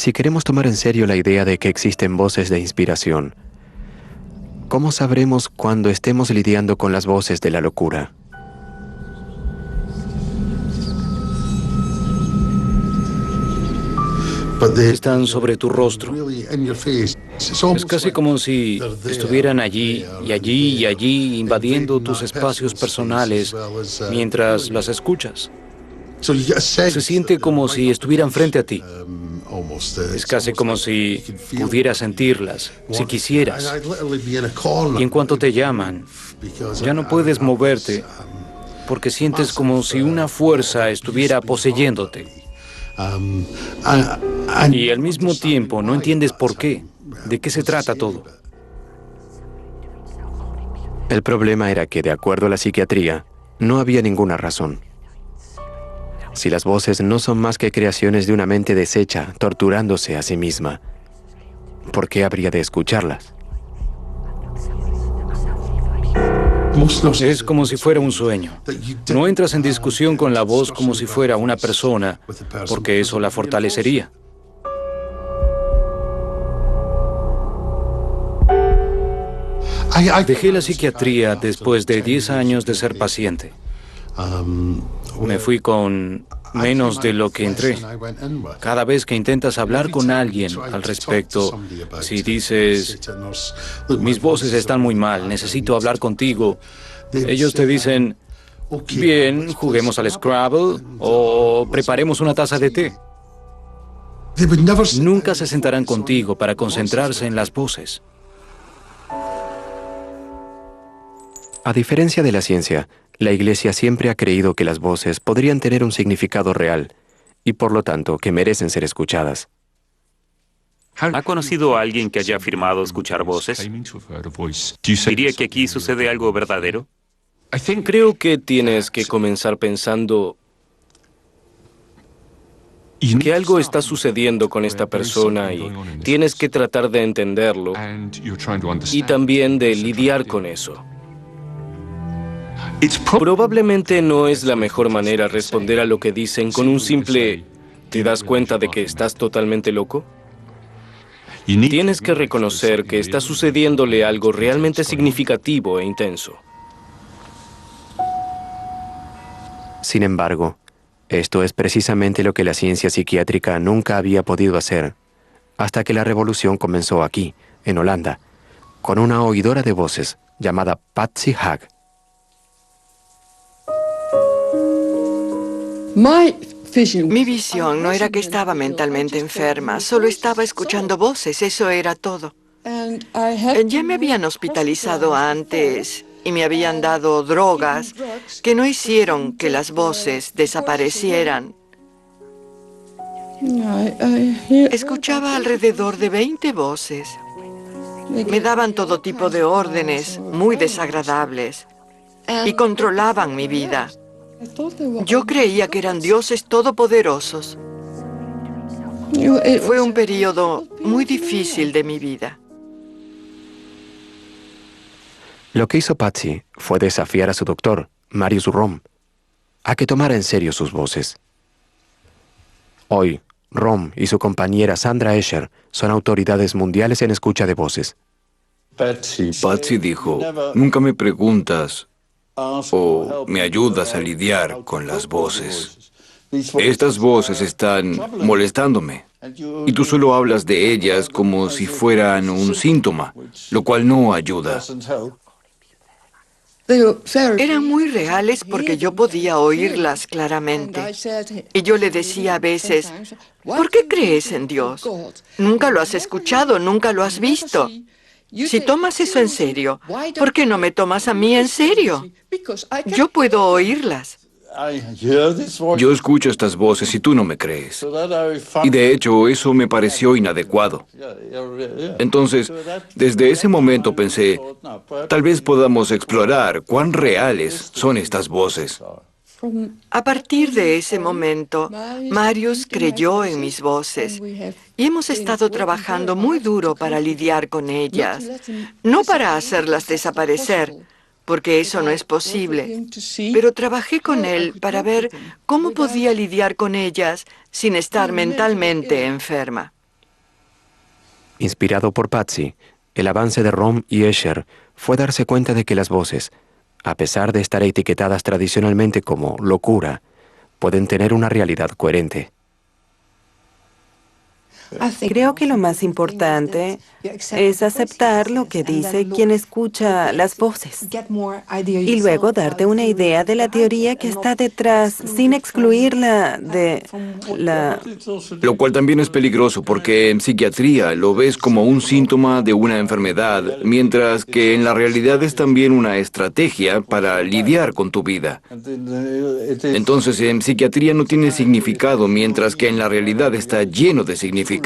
Si queremos tomar en serio la idea de que existen voces de inspiración, ¿cómo sabremos cuando estemos lidiando con las voces de la locura? Están sobre tu rostro. Es casi como si estuvieran allí y allí y allí invadiendo tus espacios personales mientras las escuchas. Se siente como si estuvieran frente a ti. Es casi como si pudieras sentirlas, si quisieras. Y en cuanto te llaman, ya no puedes moverte porque sientes como si una fuerza estuviera poseyéndote. Y al mismo tiempo no entiendes por qué, de qué se trata todo. El problema era que, de acuerdo a la psiquiatría, no había ninguna razón. Si las voces no son más que creaciones de una mente deshecha, torturándose a sí misma, ¿por qué habría de escucharlas? Es como si fuera un sueño. No entras en discusión con la voz como si fuera una persona, porque eso la fortalecería. Dejé la psiquiatría después de 10 años de ser paciente. Me fui con menos de lo que entré. Cada vez que intentas hablar con alguien al respecto, si dices, mis voces están muy mal, necesito hablar contigo, ellos te dicen, bien, juguemos al Scrabble o preparemos una taza de té. Nunca se sentarán contigo para concentrarse en las voces. A diferencia de la ciencia, la Iglesia siempre ha creído que las voces podrían tener un significado real y, por lo tanto, que merecen ser escuchadas. ¿Ha conocido a alguien que haya afirmado escuchar voces? ¿Diría que aquí sucede algo verdadero? Creo que tienes que comenzar pensando que algo está sucediendo con esta persona y tienes que tratar de entenderlo y también de lidiar con eso. Probablemente no es la mejor manera responder a lo que dicen con un simple ¿te das cuenta de que estás totalmente loco? Tienes que reconocer que está sucediéndole algo realmente significativo e intenso. Sin embargo, esto es precisamente lo que la ciencia psiquiátrica nunca había podido hacer, hasta que la revolución comenzó aquí, en Holanda, con una oidora de voces llamada Patsy Haag. Mi visión no era que estaba mentalmente enferma, solo estaba escuchando voces, eso era todo. Ya me habían hospitalizado antes y me habían dado drogas que no hicieron que las voces desaparecieran. Escuchaba alrededor de 20 voces. Me daban todo tipo de órdenes muy desagradables y controlaban mi vida. Yo creía que eran dioses todopoderosos. Fue un periodo muy difícil de mi vida. Lo que hizo Patsy fue desafiar a su doctor, Marius Romme, a que tomara en serio sus voces. Hoy, Romme y su compañera Sandra Escher son autoridades mundiales en escucha de voces. Patsy dijo, nunca me preguntas o me ayudas a lidiar con las voces. Estas voces están molestándome y tú solo hablas de ellas como si fueran un síntoma, lo cual no ayuda. Eran muy reales porque yo podía oírlas claramente. Y yo le decía a veces, ¿por qué crees en Dios? Nunca lo has escuchado, nunca lo has visto. Si tomas eso en serio, ¿por qué no me tomas a mí en serio? Yo puedo oírlas. Yo escucho estas voces y tú no me crees. Y de hecho, eso me pareció inadecuado. Entonces, desde ese momento pensé, tal vez podamos explorar cuán reales son estas voces. A partir de ese momento, Marius creyó en mis voces y hemos estado trabajando muy duro para lidiar con ellas, no para hacerlas desaparecer, porque eso no es posible, pero trabajé con él para ver cómo podía lidiar con ellas sin estar mentalmente enferma. Inspirado por Patsy, el avance de Rom y Escher fue darse cuenta de que las voces, a pesar de estar etiquetadas tradicionalmente como locura, pueden tener una realidad coherente. Creo que lo más importante es aceptar lo que dice quien escucha las voces y luego darte una idea de la teoría que está detrás sin excluirla de la... Lo cual también es peligroso porque en psiquiatría lo ves como un síntoma de una enfermedad, mientras que en la realidad es también una estrategia para lidiar con tu vida. Entonces en psiquiatría no tiene significado, mientras que en la realidad está lleno de significado.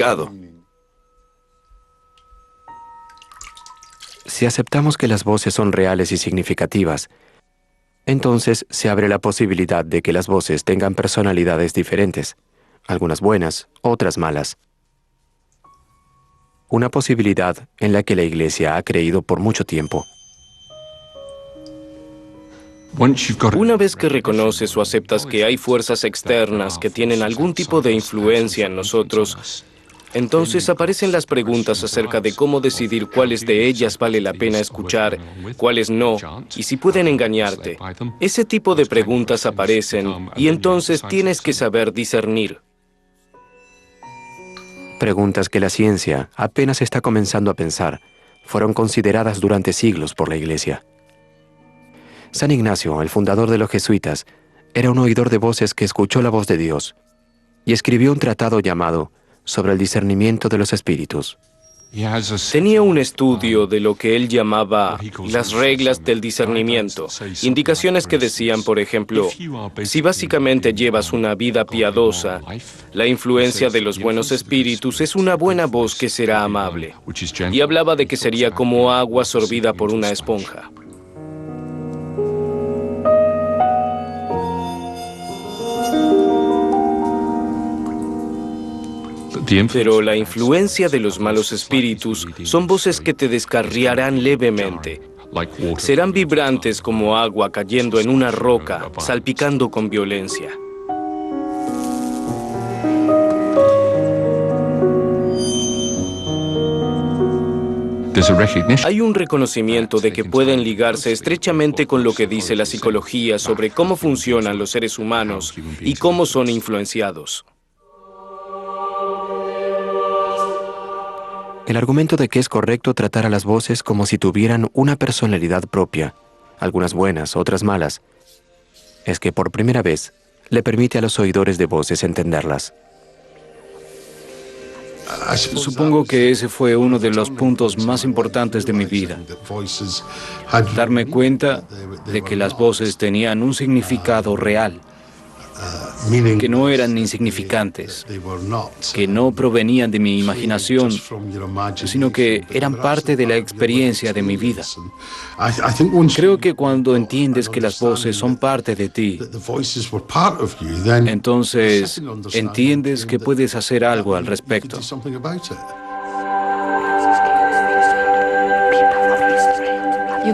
Si aceptamos que las voces son reales y significativas, entonces se abre la posibilidad de que las voces tengan personalidades diferentes, algunas buenas, otras malas. Una posibilidad en la que la Iglesia ha creído por mucho tiempo. Una vez que reconoces o aceptas que hay fuerzas externas que tienen algún tipo de influencia en nosotros, entonces aparecen las preguntas acerca de cómo decidir cuáles de ellas vale la pena escuchar, cuáles no, y si pueden engañarte. Ese tipo de preguntas aparecen y entonces tienes que saber discernir. Preguntas que la ciencia apenas está comenzando a pensar, fueron consideradas durante siglos por la Iglesia. San Ignacio, el fundador de los jesuitas, era un oidor de voces que escuchó la voz de Dios y escribió un tratado llamado Sobre el discernimiento de los espíritus. Tenía un estudio de lo que él llamaba las reglas del discernimiento, indicaciones que decían, por ejemplo, si básicamente llevas una vida piadosa, la influencia de los buenos espíritus es una buena voz que será amable, y hablaba de que sería como agua sorbida por una esponja. Pero la influencia de los malos espíritus son voces que te descarriarán levemente. Serán vibrantes como agua cayendo en una roca, salpicando con violencia. Hay un reconocimiento de que pueden ligarse estrechamente con lo que dice la psicología sobre cómo funcionan los seres humanos y cómo son influenciados. El argumento de que es correcto tratar a las voces como si tuvieran una personalidad propia, algunas buenas, otras malas, es que por primera vez le permite a los oidores de voces entenderlas. Supongo que ese fue uno de los puntos más importantes de mi vida. Darme cuenta de que las voces tenían un significado real, que no eran insignificantes, que no provenían de mi imaginación, sino que eran parte de la experiencia de mi vida. Creo que cuando entiendes que las voces son parte de ti, entonces entiendes que puedes hacer algo al respecto.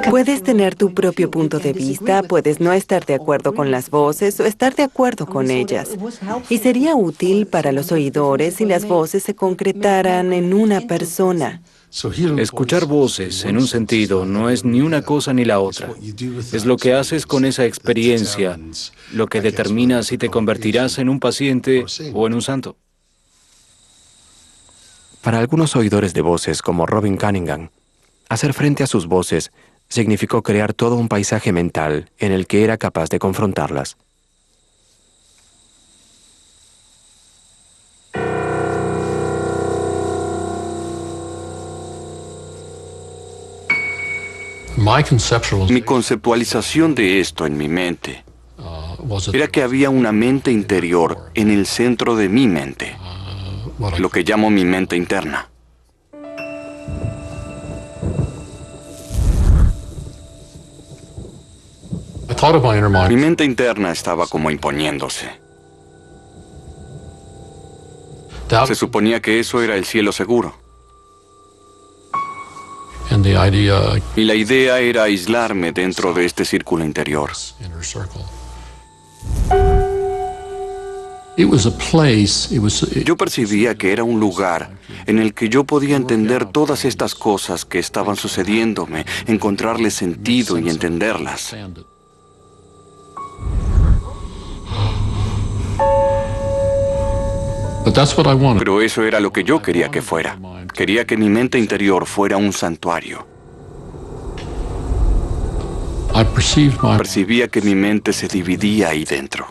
Puedes tener tu propio punto de vista, puedes no estar de acuerdo con las voces o estar de acuerdo con ellas. Y sería útil para los oidores si las voces se concretaran en una persona. Escuchar voces, en un sentido, no es ni una cosa ni la otra. Es lo que haces con esa experiencia, lo que determina si te convertirás en un paciente o en un santo. Para algunos oidores de voces como Robin Cunningham, hacer frente a sus voces significó crear todo un paisaje mental en el que era capaz de confrontarlas. Mi conceptualización de esto en mi mente era que había una mente interior en el centro de mi mente, lo que llamo mi mente interna. Mi mente interna estaba como imponiéndose. Se suponía que eso era el cielo seguro. Y la idea era aislarme dentro de este círculo interior. Yo percibía que era un lugar en el que yo podía entender todas estas cosas que estaban sucediéndome, encontrarle sentido y entenderlas. Pero eso era lo que yo quería que fuera. Quería que mi mente interior fuera un santuario. Percibía que mi mente se dividía ahí dentro.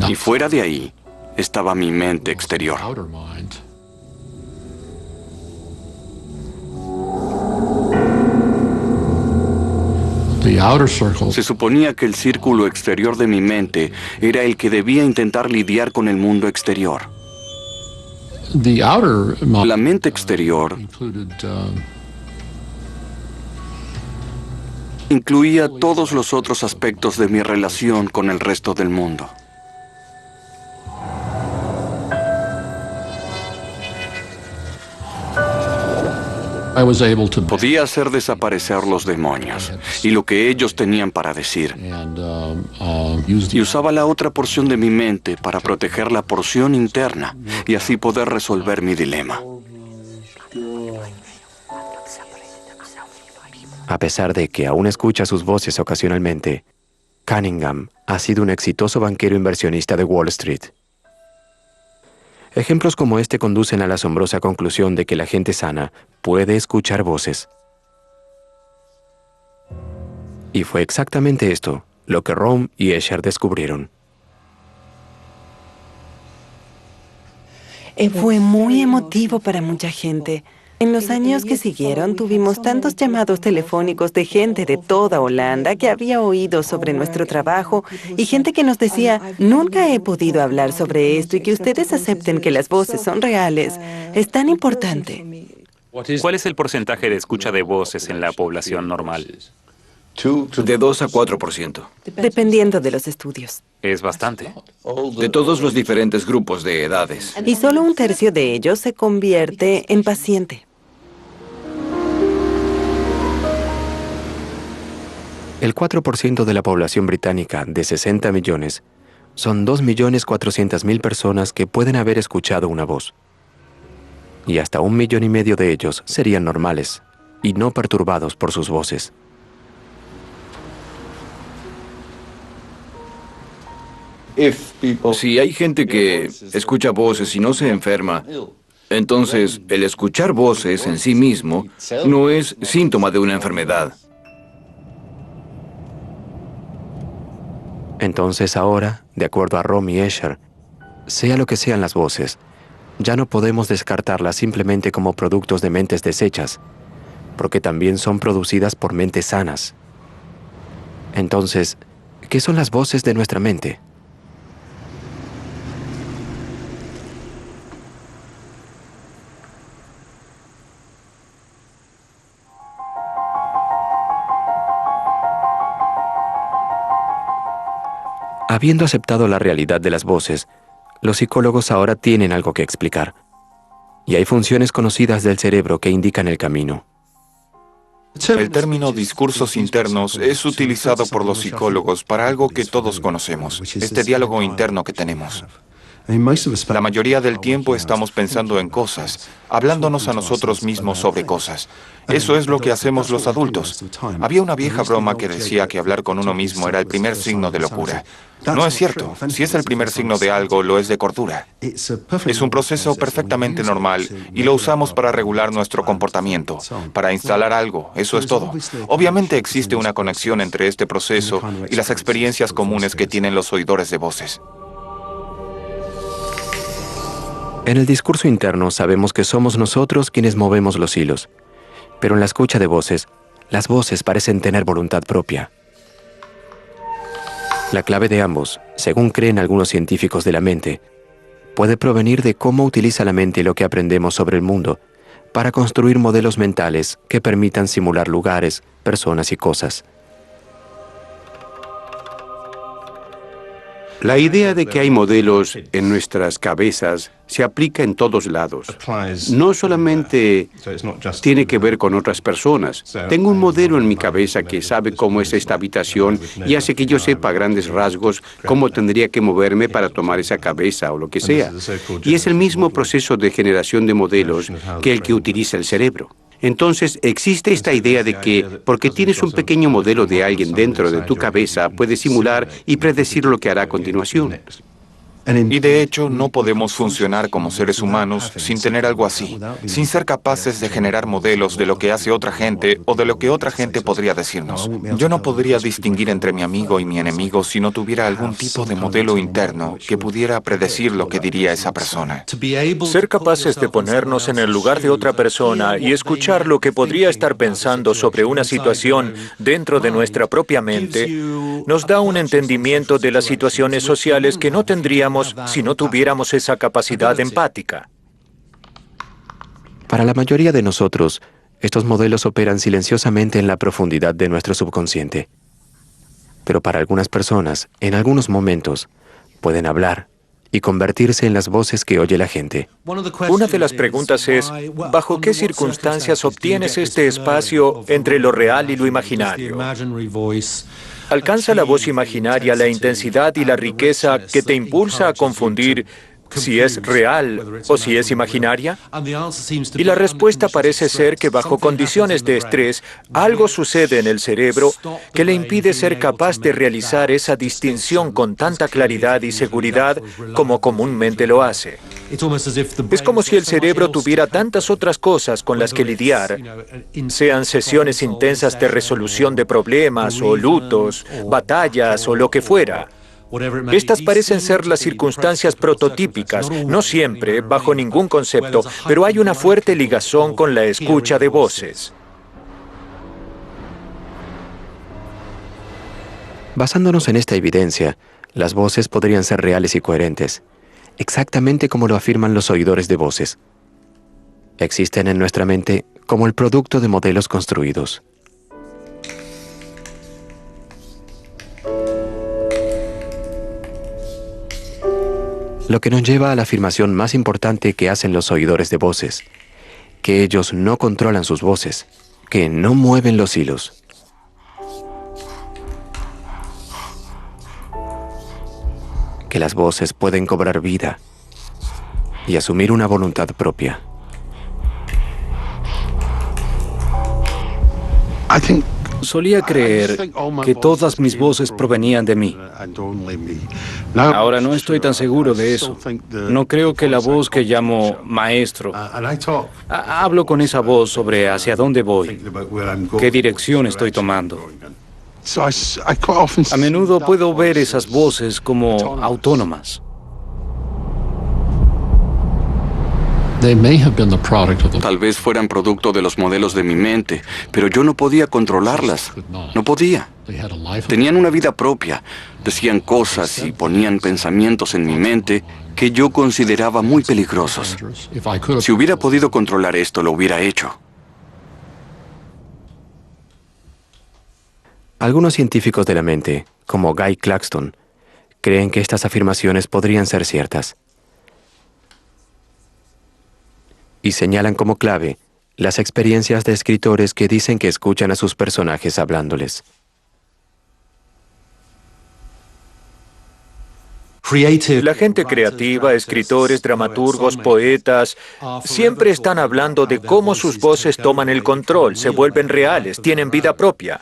Y fuera de ahí estaba mi mente exterior. Se suponía que el círculo exterior de mi mente era el que debía intentar lidiar con el mundo exterior. La mente exterior incluía todos los otros aspectos de mi relación con el resto del mundo. Podía hacer desaparecer los demonios y lo que ellos tenían para decir. Y usaba la otra porción de mi mente para proteger la porción interna y así poder resolver mi dilema. A pesar de que aún escucha sus voces ocasionalmente, Cunningham ha sido un exitoso banquero inversionista de Wall Street. Ejemplos como este conducen a la asombrosa conclusión de que la gente sana puede escuchar voces. Y fue exactamente esto lo que Romm y Escher descubrieron. Fue muy emotivo para mucha gente. En los años que siguieron, tuvimos tantos llamados telefónicos de gente de toda Holanda que había oído sobre nuestro trabajo y gente que nos decía, nunca he podido hablar sobre esto y que ustedes acepten que las voces son reales. Es tan importante. ¿Cuál es el porcentaje de escucha de voces en la población normal? De 2 a 4%. Dependiendo de los estudios. Es bastante. De todos los diferentes grupos de edades. Y solo 1/3 de ellos se convierte en paciente. El 4% de la población británica, de 60 millones, son 2.400.000 personas que pueden haber escuchado una voz. Y hasta 1,5 millones de ellos serían normales y no perturbados por sus voces. Si hay gente que escucha voces y no se enferma, entonces el escuchar voces en sí mismo no es síntoma de una enfermedad. Entonces ahora, de acuerdo a Romm y Escher, sea lo que sean las voces, ya no podemos descartarlas simplemente como productos de mentes deshechas, porque también son producidas por mentes sanas. Entonces, ¿qué son las voces de nuestra mente? Habiendo aceptado la realidad de las voces, los psicólogos ahora tienen algo que explicar. Y hay funciones conocidas del cerebro que indican el camino. El término discursos internos es utilizado por los psicólogos para algo que todos conocemos, este diálogo interno que tenemos. La mayoría del tiempo estamos pensando en cosas, hablándonos a nosotros mismos sobre cosas. Eso es lo que hacemos los adultos. Había una vieja broma que decía que hablar con uno mismo era el primer signo de locura. No es cierto. Si es el primer signo de algo, lo es de cordura. Es un proceso perfectamente normal y lo usamos para regular nuestro comportamiento, para instalar algo, eso es todo. Obviamente existe una conexión entre este proceso y las experiencias comunes que tienen los oidores de voces. En el discurso interno sabemos que somos nosotros quienes movemos los hilos, pero en la escucha de voces, las voces parecen tener voluntad propia. La clave de ambos, según creen algunos científicos de la mente, puede provenir de cómo utiliza la mente lo que aprendemos sobre el mundo para construir modelos mentales que permitan simular lugares, personas y cosas. La idea de que hay modelos en nuestras cabezas se aplica en todos lados. No solamente tiene que ver con otras personas. Tengo un modelo en mi cabeza que sabe cómo es esta habitación y hace que yo sepa a grandes rasgos cómo tendría que moverme para tomar esa cabeza o lo que sea. Y es el mismo proceso de generación de modelos que el que utiliza el cerebro. Entonces, existe esta idea de que, porque tienes un pequeño modelo de alguien dentro de tu cabeza, puedes simular y predecir lo que hará a continuación. Y de hecho, no podemos funcionar como seres humanos sin tener algo así, sin ser capaces de generar modelos de lo que hace otra gente o de lo que otra gente podría decirnos. Yo no podría distinguir entre mi amigo y mi enemigo si no tuviera algún tipo de modelo interno que pudiera predecir lo que diría esa persona. Ser capaces de ponernos en el lugar de otra persona y escuchar lo que podría estar pensando sobre una situación dentro de nuestra propia mente nos da un entendimiento de las situaciones sociales que no tendríamos si no tuviéramos esa capacidad empática. Para la mayoría de nosotros, estos modelos operan silenciosamente en la profundidad de nuestro subconsciente. Pero para algunas personas, en algunos momentos, pueden hablar y convertirse en las voces que oye la gente. Una de las preguntas es, ¿bajo qué circunstancias obtienes este espacio entre lo real y lo imaginario? ¿Alcanza la voz imaginaria la intensidad y la riqueza que te impulsa a confundir si es real o si es imaginaria? Y la respuesta parece ser que bajo condiciones de estrés, algo sucede en el cerebro que le impide ser capaz de realizar esa distinción con tanta claridad y seguridad como comúnmente lo hace. Es como si el cerebro tuviera tantas otras cosas con las que lidiar, sean sesiones intensas de resolución de problemas o lutos, batallas o lo que fuera. Estas parecen ser las circunstancias prototípicas, no siempre, bajo ningún concepto, pero hay una fuerte ligazón con la escucha de voces. Basándonos en esta evidencia, las voces podrían ser reales y coherentes, exactamente como lo afirman los oidores de voces. Existen en nuestra mente como el producto de modelos construidos. Lo que nos lleva a la afirmación más importante que hacen los oidores de voces, que ellos no controlan sus voces, que no mueven los hilos. Que las voces pueden cobrar vida y asumir una voluntad propia. Solía creer que todas mis voces provenían de mí. Ahora no estoy tan seguro de eso. No creo que la voz que llamo maestro. Hablo con esa voz sobre hacia dónde voy, qué dirección estoy tomando. A menudo puedo ver esas voces como autónomas. Tal vez fueran producto de los modelos de mi mente, pero yo no podía controlarlas. No podía. Tenían una vida propia, decían cosas y ponían pensamientos en mi mente que yo consideraba muy peligrosos. Si hubiera podido controlar esto, lo hubiera hecho. Algunos científicos de la mente, como Guy Claxton, creen que estas afirmaciones podrían ser ciertas. Y señalan como clave las experiencias de escritores que dicen que escuchan a sus personajes hablándoles. La gente creativa, escritores, dramaturgos, poetas, siempre están hablando de cómo sus voces toman el control, se vuelven reales, tienen vida propia.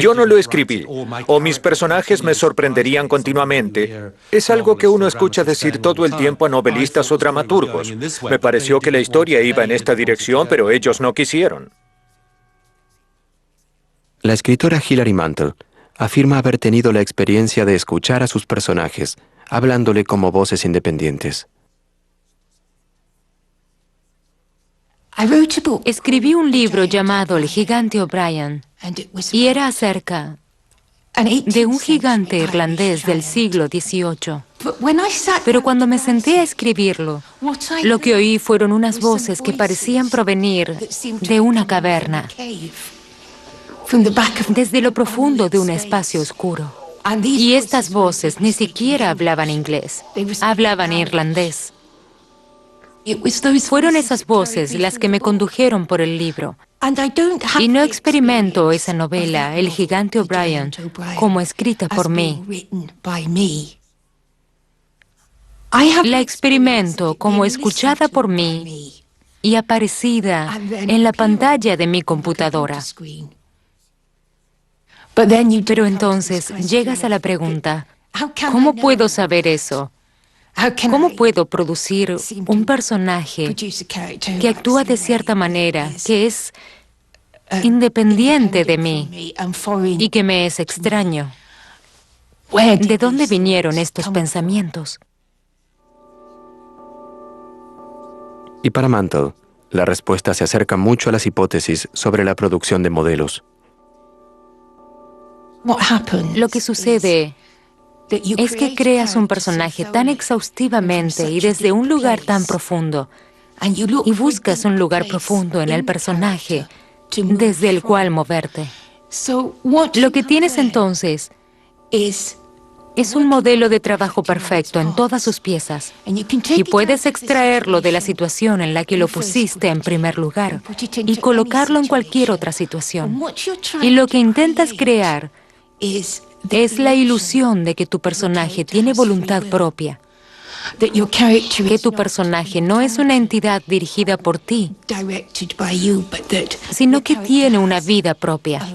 Yo no lo escribí, o mis personajes me sorprenderían continuamente. Es algo que uno escucha decir todo el tiempo a novelistas o dramaturgos. Me pareció que la historia iba en esta dirección, pero ellos no quisieron. La escritora Hilary Mantel afirma haber tenido la experiencia de escuchar a sus personajes, hablándole como voces independientes. Escribí un libro llamado El gigante O'Brien y era acerca de un gigante irlandés del siglo XVIII. Pero cuando me senté a escribirlo, lo que oí fueron unas voces que parecían provenir de una caverna, desde lo profundo de un espacio oscuro. Y estas voces ni siquiera hablaban inglés, hablaban irlandés. Fueron esas voces las que me condujeron por el libro. Y no experimento esa novela, El gigante O'Brien, como escrita por mí. La experimento como escuchada por mí y aparecida en la pantalla de mi computadora. Pero entonces llegas a la pregunta, ¿cómo puedo saber eso? ¿Cómo puedo producir un personaje que actúa de cierta manera, que es independiente de mí y que me es extraño? ¿De dónde vinieron estos pensamientos? Y para Mantle, la respuesta se acerca mucho a las hipótesis sobre la producción de modelos. Lo que sucede es que creas un personaje tan exhaustivamente y desde un lugar tan profundo, y buscas un lugar profundo en el personaje desde el cual moverte. Lo que tienes entonces es un modelo de trabajo perfecto en todas sus piezas, y puedes extraerlo de la situación en la que lo pusiste en primer lugar y colocarlo en cualquier otra situación. Y lo que intentas crear es la ilusión de que tu personaje tiene voluntad propia, que tu personaje no es una entidad dirigida por ti, sino que tiene una vida propia.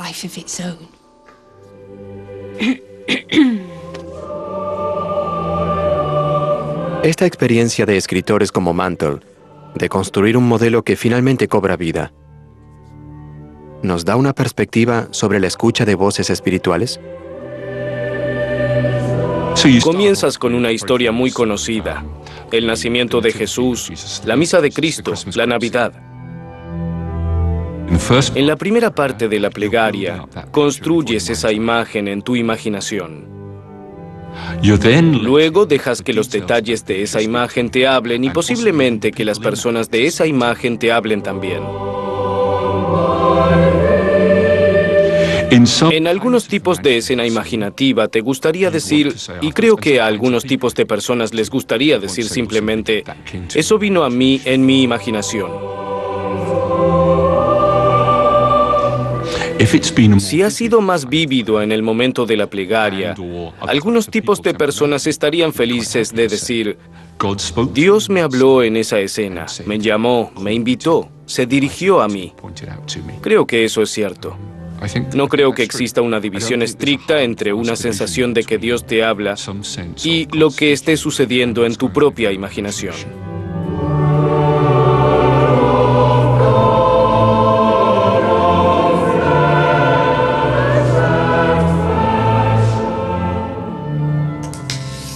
Esta experiencia de escritores como Mantle, de construir un modelo que finalmente cobra vida, ¿nos da una perspectiva sobre la escucha de voces espirituales? Comienzas con una historia muy conocida: el nacimiento de Jesús, la misa de Cristo, la Navidad. En la primera parte de la plegaria, construyes esa imagen en tu imaginación. Luego dejas que los detalles de esa imagen te hablen y posiblemente que las personas de esa imagen te hablen también. En algunos tipos de escena imaginativa te gustaría decir, y creo que a algunos tipos de personas les gustaría decir simplemente, eso vino a mí en mi imaginación. Si ha sido más vívido en el momento de la plegaria, algunos tipos de personas estarían felices de decir, Dios me habló en esa escena, me llamó, me invitó, se dirigió a mí. Creo que eso es cierto. No creo que exista una división estricta entre una sensación de que Dios te habla y lo que esté sucediendo en tu propia imaginación.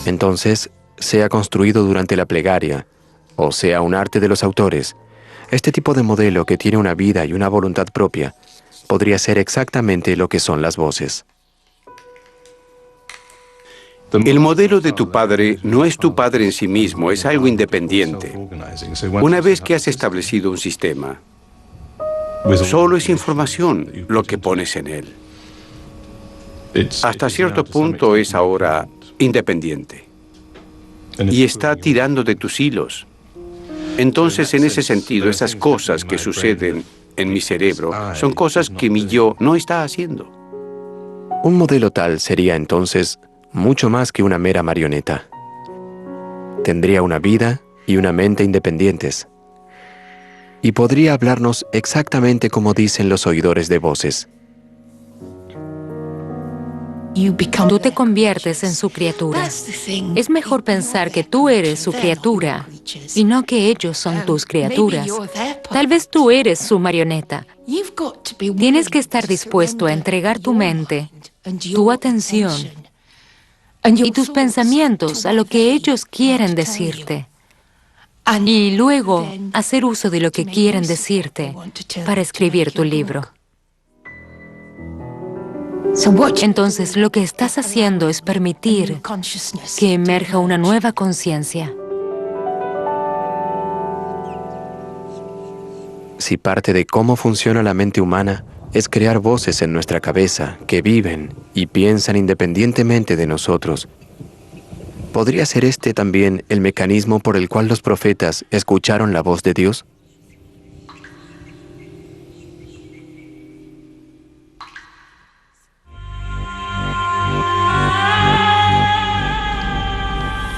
Entonces, sea construido durante la plegaria, o sea un arte de los autores, este tipo de modelo que tiene una vida y una voluntad propia, podría ser exactamente lo que son las voces. El modelo de tu padre no es tu padre en sí mismo, es algo independiente. Una vez que has establecido un sistema, solo es información lo que pones en él. Hasta cierto punto es ahora independiente y está tirando de tus hilos. Entonces, en ese sentido, esas cosas que suceden en mi cerebro son cosas que mi yo no está haciendo. Un modelo tal sería entonces mucho más que una mera marioneta. Tendría una vida y una mente independientes. Y podría hablarnos exactamente como dicen los oidores de voces. Tú te conviertes en su criatura. Es mejor pensar que tú eres su criatura y no que ellos son tus criaturas. Tal vez tú eres su marioneta. Tienes que estar dispuesto a entregar tu mente, tu atención y tus pensamientos a lo que ellos quieren decirte. Y luego hacer uso de lo que quieren decirte para escribir tu libro. Entonces, lo que estás haciendo es permitir que emerja una nueva conciencia. Si parte de cómo funciona la mente humana es crear voces en nuestra cabeza que viven y piensan independientemente de nosotros. ¿Podría ser este también el mecanismo por el cual los profetas escucharon la voz de Dios?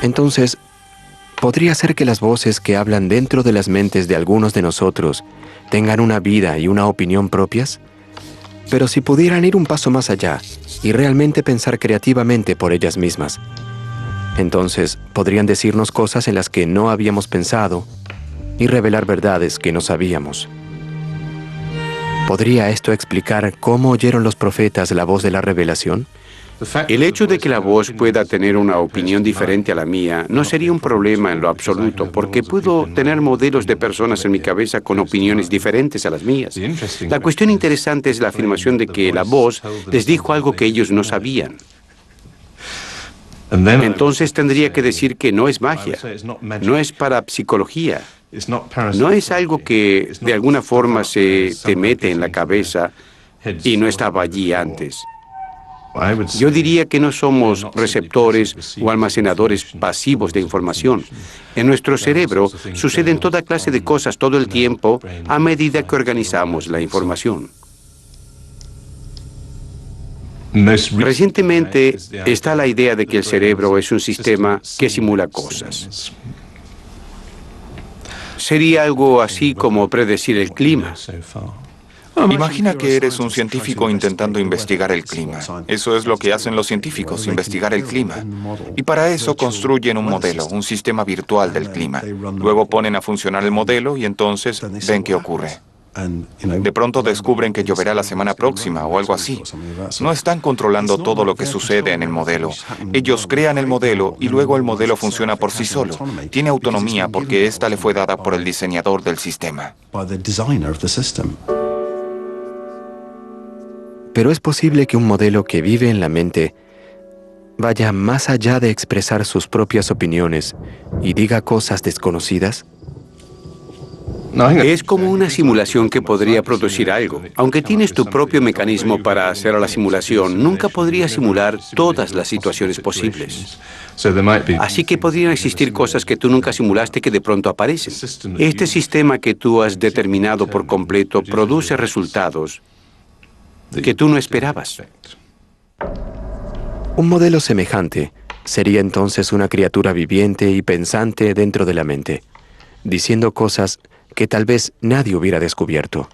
Entonces, ¿podría ser que las voces que hablan dentro de las mentes de algunos de nosotros tengan una vida y una opinión propias? Pero si pudieran ir un paso más allá y realmente pensar creativamente por ellas mismas, entonces podrían decirnos cosas en las que no habíamos pensado y revelar verdades que no sabíamos. ¿Podría esto explicar cómo oyeron los profetas la voz de la revelación? El hecho de que la voz pueda tener una opinión diferente a la mía no sería un problema en lo absoluto, porque puedo tener modelos de personas en mi cabeza con opiniones diferentes a las mías. La cuestión interesante es la afirmación de que la voz les dijo algo que ellos no sabían. Entonces tendría que decir que no es magia, no es parapsicología, no es algo que de alguna forma se te mete en la cabeza y no estaba allí antes. Yo diría que no somos receptores o almacenadores pasivos de información. En nuestro cerebro suceden toda clase de cosas todo el tiempo a medida que organizamos la información. Recientemente está la idea de que el cerebro es un sistema que simula cosas. Sería algo así como predecir el clima. Imagina que eres un científico intentando investigar el clima. Eso es lo que hacen los científicos, investigar el clima. Y para eso construyen un modelo, un sistema virtual del clima. Luego ponen a funcionar el modelo y entonces ven qué ocurre. De pronto descubren que lloverá la semana próxima o algo así. No están controlando todo lo que sucede en el modelo. Ellos crean el modelo y luego el modelo funciona por sí solo. Tiene autonomía porque esta le fue dada por el diseñador del sistema. Pero es posible que un modelo que vive en la mente vaya más allá de expresar sus propias opiniones y diga cosas desconocidas. Es como una simulación que podría producir algo. Aunque tienes tu propio mecanismo para hacer la simulación, nunca podrías simular todas las situaciones posibles. Así que podrían existir cosas que tú nunca simulaste que de pronto aparecen. Este sistema que tú has determinado por completo produce resultados que tú no esperabas. Un modelo semejante sería entonces una criatura viviente y pensante dentro de la mente, diciendo cosas que tal vez nadie hubiera descubierto.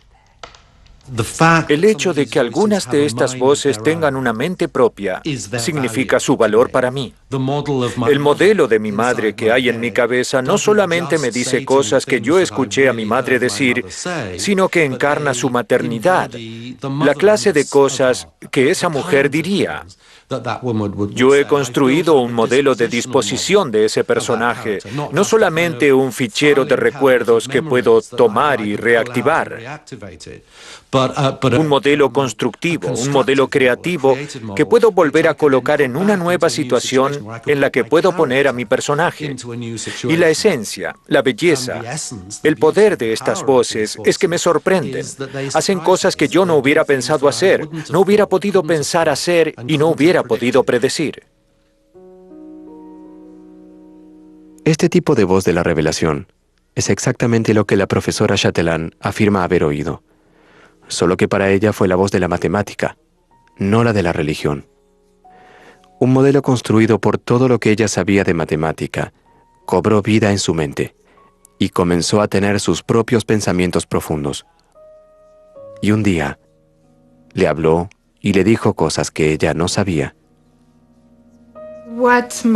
El hecho de que algunas de estas voces tengan una mente propia significa su valor para mí. El modelo de mi madre que hay en mi cabeza no solamente me dice cosas que yo escuché a mi madre decir, sino que encarna su maternidad, la clase de cosas que esa mujer diría. Yo he construido un modelo de disposición de ese personaje, no solamente un fichero de recuerdos que puedo tomar y reactivar. Un modelo constructivo, un modelo creativo que puedo volver a colocar en una nueva situación en la que puedo poner a mi personaje. Y la esencia, la belleza, el poder de estas voces es que me sorprenden. Hacen cosas que yo no hubiera pensado hacer, no hubiera podido pensar hacer y no hubiera podido predecir. Este tipo de voz de la revelación es exactamente lo que la profesora Chatelain afirma haber oído. Solo que para ella fue la voz de la matemática, no la de la religión. Un modelo construido por todo lo que ella sabía de matemática cobró vida en su mente y comenzó a tener sus propios pensamientos profundos. Y un día le habló y le dijo cosas que ella no sabía.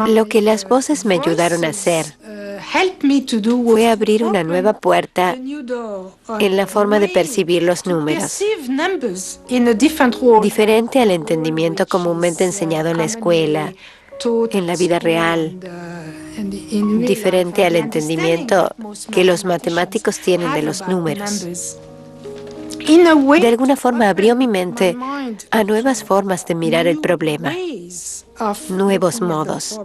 Lo que las voces me ayudaron a hacer fue abrir una nueva puerta en la forma de percibir los números, diferente al entendimiento comúnmente enseñado en la escuela, en la vida real, diferente al entendimiento que los matemáticos tienen de los números. De alguna forma abrió mi mente a nuevas formas de mirar el problema, nuevos modos.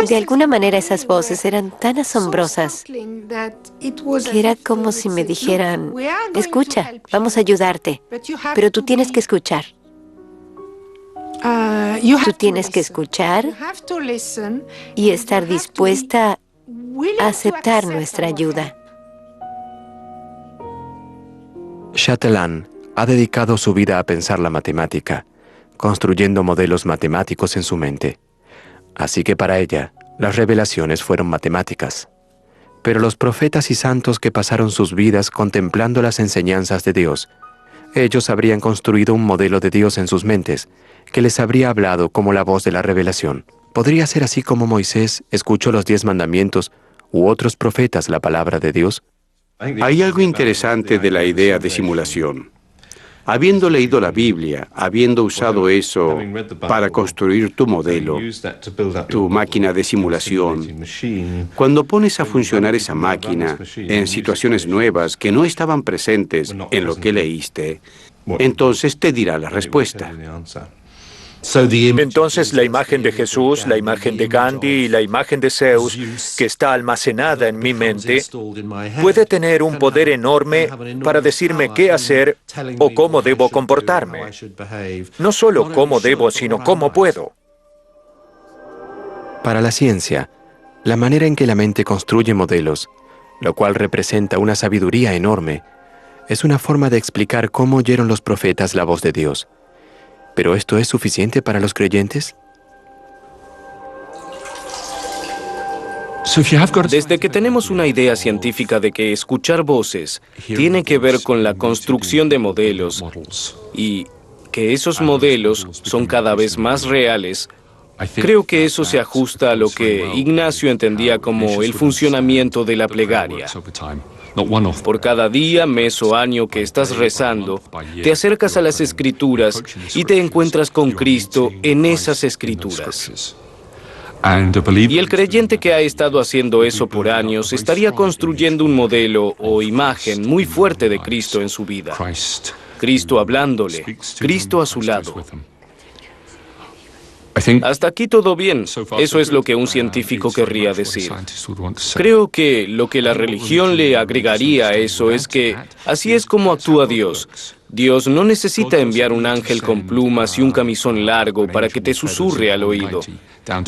De alguna manera esas voces eran tan asombrosas que era como si me dijeran, escucha, vamos a ayudarte, pero tú tienes que escuchar. Tú tienes que escuchar y estar dispuesta a aceptar nuestra ayuda. Chatelain ha dedicado su vida a pensar la matemática, construyendo modelos matemáticos en su mente. Así que para ella, las revelaciones fueron matemáticas. Pero los profetas y santos que pasaron sus vidas contemplando las enseñanzas de Dios, ellos habrían construido un modelo de Dios en sus mentes, que les habría hablado como la voz de la revelación. ¿Podría ser así como Moisés escuchó los 10 mandamientos u otros profetas la palabra de Dios? Hay algo interesante de la idea de simulación. Habiendo leído la Biblia, habiendo usado eso para construir tu modelo, tu máquina de simulación, cuando pones a funcionar esa máquina en situaciones nuevas que no estaban presentes en lo que leíste, entonces te dirá la respuesta. Entonces la imagen de Jesús, la imagen de Gandhi y la imagen de Zeus, que está almacenada en mi mente, puede tener un poder enorme para decirme qué hacer o cómo debo comportarme. No solo cómo debo, sino cómo puedo. Para la ciencia, la manera en que la mente construye modelos, lo cual representa una sabiduría enorme, es una forma de explicar cómo oyeron los profetas la voz de Dios. ¿Pero esto es suficiente para los creyentes? Desde que tenemos una idea científica de que escuchar voces tiene que ver con la construcción de modelos y que esos modelos son cada vez más reales, creo que eso se ajusta a lo que Ignacio entendía como el funcionamiento de la plegaria. Por cada día, mes o año que estás rezando, te acercas a las Escrituras y te encuentras con Cristo en esas Escrituras. Y el creyente que ha estado haciendo eso por años estaría construyendo un modelo o imagen muy fuerte de Cristo en su vida. Cristo hablándole, Cristo a su lado. Hasta aquí todo bien. Eso es lo que un científico querría decir. Creo que lo que la religión le agregaría a eso es que así es como actúa Dios. Dios no necesita enviar un ángel con plumas y un camisón largo para que te susurre al oído.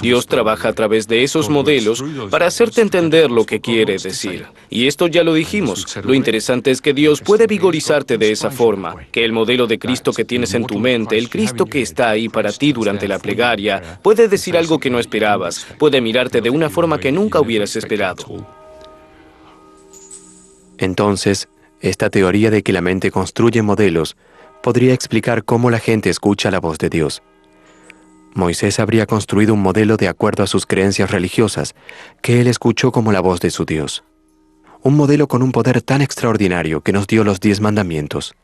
Dios trabaja a través de esos modelos para hacerte entender lo que quiere decir. Y esto ya lo dijimos. Lo interesante es que Dios puede vigorizarte de esa forma, que el modelo de Cristo que tienes en tu mente, el Cristo que está ahí para ti durante la plegaria, puede decir algo que no esperabas, puede mirarte de una forma que nunca hubieras esperado. Entonces, esta teoría de que la mente construye modelos podría explicar cómo la gente escucha la voz de Dios. Moisés habría construido un modelo de acuerdo a sus creencias religiosas, que él escuchó como la voz de su Dios. Un modelo con un poder tan extraordinario que nos dio los 10 mandamientos.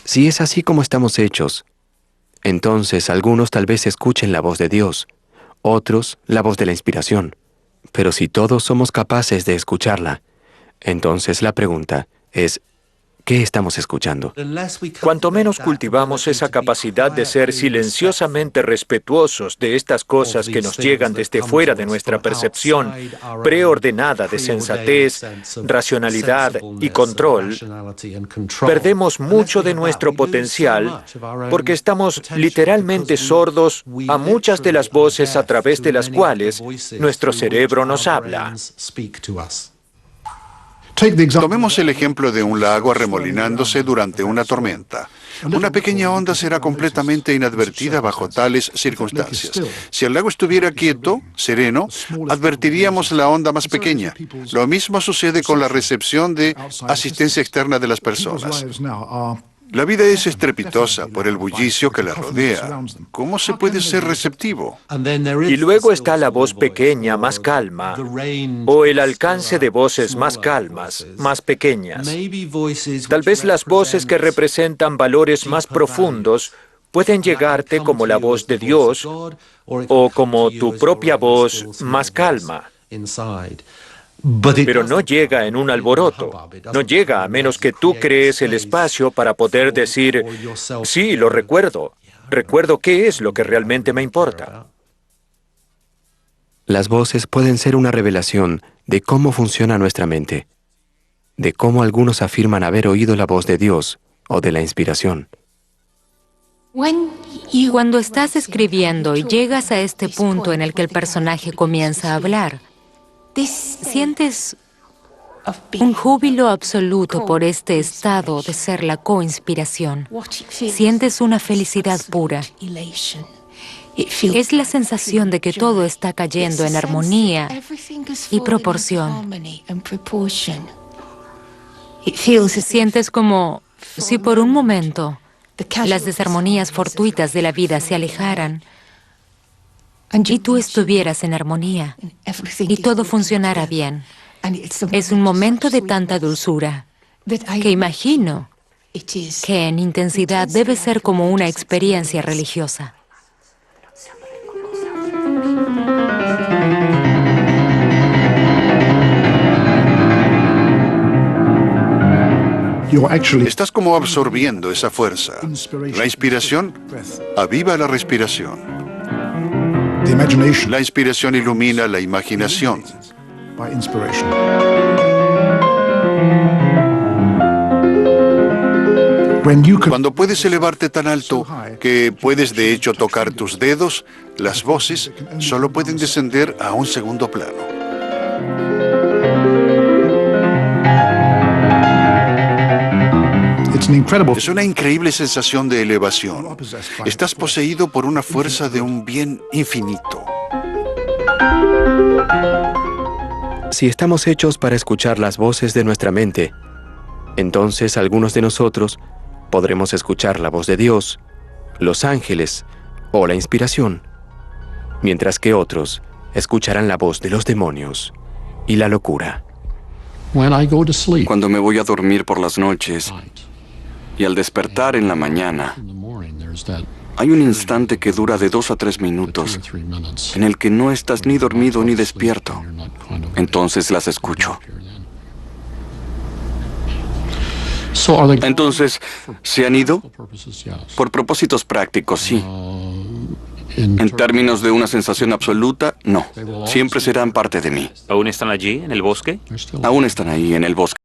Si es así como estamos hechos, entonces algunos tal vez escuchen la voz de Dios, otros la voz de la inspiración. Pero si todos somos capaces de escucharla, entonces la pregunta es, ¿qué estamos escuchando? Cuanto menos cultivamos esa capacidad de ser silenciosamente respetuosos de estas cosas que nos llegan desde fuera de nuestra percepción preordenada de sensatez, racionalidad y control, perdemos mucho de nuestro potencial porque estamos literalmente sordos a muchas de las voces a través de las cuales nuestro cerebro nos habla. Tomemos el ejemplo de un lago arremolinándose durante una tormenta. Una pequeña onda será completamente inadvertida bajo tales circunstancias. Si el lago estuviera quieto, sereno, advertiríamos la onda más pequeña. Lo mismo sucede con la recepción de asistencia externa de las personas. La vida es estrepitosa por el bullicio que la rodea. ¿Cómo se puede ser receptivo? Y luego está la voz pequeña, más calma, o el alcance de voces más calmas, más pequeñas. Tal vez las voces que representan valores más profundos pueden llegarte como la voz de Dios o como tu propia voz más calma. Pero no llega en un alboroto, no llega a menos que tú crees el espacio para poder decir, sí, lo recuerdo. recuerdo qué es lo que realmente me importa. Las voces pueden ser una revelación de cómo funciona nuestra mente, de cómo algunos afirman haber oído la voz de Dios o de la inspiración. Cuando estás escribiendo y llegas a este punto en el que el personaje comienza a hablar, sientes un júbilo absoluto por este estado de ser la coinspiración. Sientes una felicidad pura. Es la sensación de que todo está cayendo en armonía y proporción. Sientes como si por un momento las desarmonías fortuitas de la vida se alejaran y tú estuvieras en armonía y todo funcionara bien. Es un momento de tanta dulzura que imagino que en intensidad debe ser como una experiencia religiosa. Estás como absorbiendo esa fuerza. La inspiración aviva la respiración. La inspiración ilumina la imaginación. Cuando puedes elevarte tan alto que puedes de hecho tocar tus dedos, las voces solo pueden descender a un segundo plano. Es una increíble sensación de elevación. Estás poseído por una fuerza de un bien infinito. Si estamos hechos para escuchar las voces de nuestra mente, entonces algunos de nosotros podremos escuchar la voz de Dios, los ángeles o la inspiración, mientras que otros escucharán la voz de los demonios y la locura. Cuando me voy a dormir por las noches y al despertar en la mañana, hay un instante que dura de 2 a 3 minutos en el que no estás ni dormido ni despierto. Entonces las escucho. Entonces, ¿se han ido? Por propósitos prácticos, sí. En términos de una sensación absoluta, no. Siempre serán parte de mí. ¿Aún están allí, en el bosque? Aún están ahí, en el bosque.